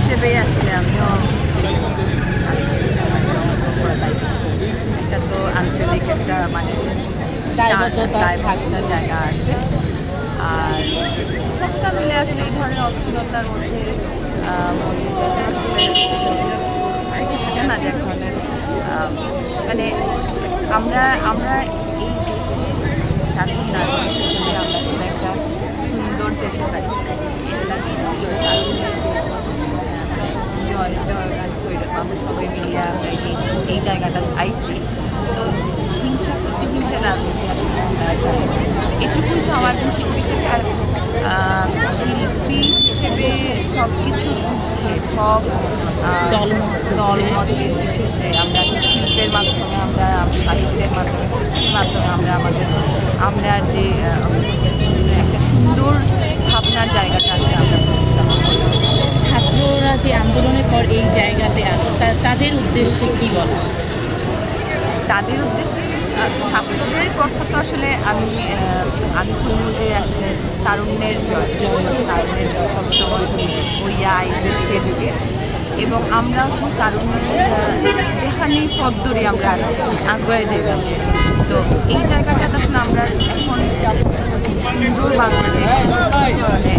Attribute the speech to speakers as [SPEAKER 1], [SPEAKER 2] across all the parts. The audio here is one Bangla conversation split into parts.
[SPEAKER 1] হিসেবে আসলে আমিও একটা তো আঞ্চলিক একটা মানে দায়বদ্ধতার জায়গা আছে। আর সবটা মিলে আসলে এই ধরনের অস্থিরতার মধ্যে থাকে না যে এক ধরনের মানে আমরা আমরা এই দেশে স্বাধীন নাগরিক হিসেবে আমরা খুব একটা সুন্দর দেশে চাই। আমরা সবাই মিলিয়ে আমরা এই জায়গাটা আইছি। তো হিংসা প্রতিহিংসা রাজনীতি আসলে এটুকুই চাওয়ার শিল্পী হিসেবে সব কিছুর মধ্যে সব দলমত বিশেষে আমরা শিল্পের মাধ্যমে আমরা সাহিত্যের মাধ্যমে সৃষ্টির মাধ্যমে আমরা যে একটা সুন্দর ভাবনার জায়গাটা আসলে আমরা
[SPEAKER 2] ছাত্ররা যে আন্দোলনের পর এই জায়গাতে আসে তাদের উদ্দেশ্যে কী বলা?
[SPEAKER 1] তাদের উদ্দেশ্যে ছাত্রদের কথা তো আসলে আমি বলব যে আসলে তারুণ্যের জয় সবসময় হইয়া আইসে যুগে এবং আমরা সেই তারুণ্যের এখানেই পথ ধরে আমরা আগুয়ে যাইলাম। তো এই জায়গাটা আসলে আমরা এখন সুন্দর বাংলাদেশ মানে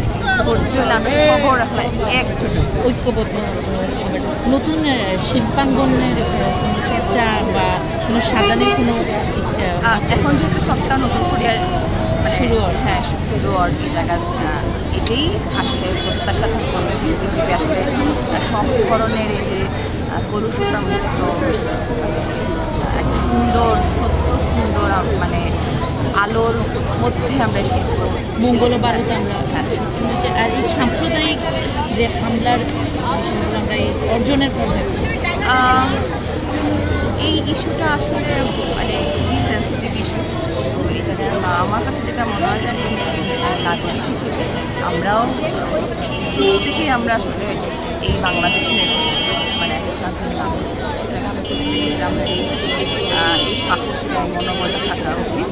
[SPEAKER 1] করতে হলে আমরা খবর রাখলে একজোট
[SPEAKER 2] ঐক্যবদ্ধ নতুন শিল্পাঙ্গনের চর্চা বা কোনো সাজানের কোনো
[SPEAKER 1] এখন যেহেতু সবটা নতুন করে শুরু আর এই জায়গা এটাই আসলে প্রত্যাশা থাকতে হবে শিল্পী হিসেবে আসলে সব ধরনের এই যে কলুষতা মুক্ত একটা সুন্দর সুন্দর মানে আলোর মধ্যে আমরা শিল্প
[SPEAKER 2] মঙ্গলবারতে আমরা আর এই সাম্প্রদায়িক যে হামলার আমরা এই অর্জনের পর
[SPEAKER 1] এই ইস্যুটা আসলে মানে খুবই সেন্সিটিভ ইস্যু। এখানে আমার কাছে যেটা মনে হয় যে নাগরিক হিসেবে আমরাও প্রত্যেকেই আমরা আসলে এই বাংলাদেশের মানে একটা স্বাধীন নাগরিক আমরা এই সাহস এবং মনোবলটা থাকা উচিত।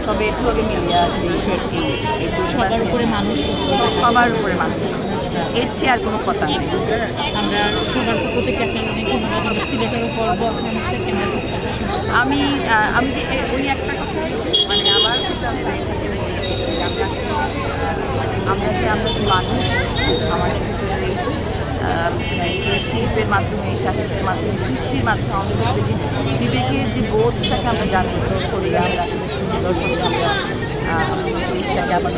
[SPEAKER 1] তবে একটুকে মিলিয়ে আসলে
[SPEAKER 2] সবার উপরে মানুষ
[SPEAKER 1] এর চেয়ে আর কোনো কথা নেই।
[SPEAKER 2] আমরা সবার পক্ষ থেকে আপনার অনেক ধন্যবাদ। সিলেটের পর্ব
[SPEAKER 1] আমি যে ওই একটা কথা মানে আমার আমরা যে মানুষ আমাদের ভিতরে শিল্পের মাধ্যমে সাহিত্যের মাধ্যমে সৃষ্টির মাধ্যমে আমাদের বিবেকের যে বোধটাকে আমরা জাগ্রত করি আমরা সুন্দর করে আমরা জিনিসটাকে আবার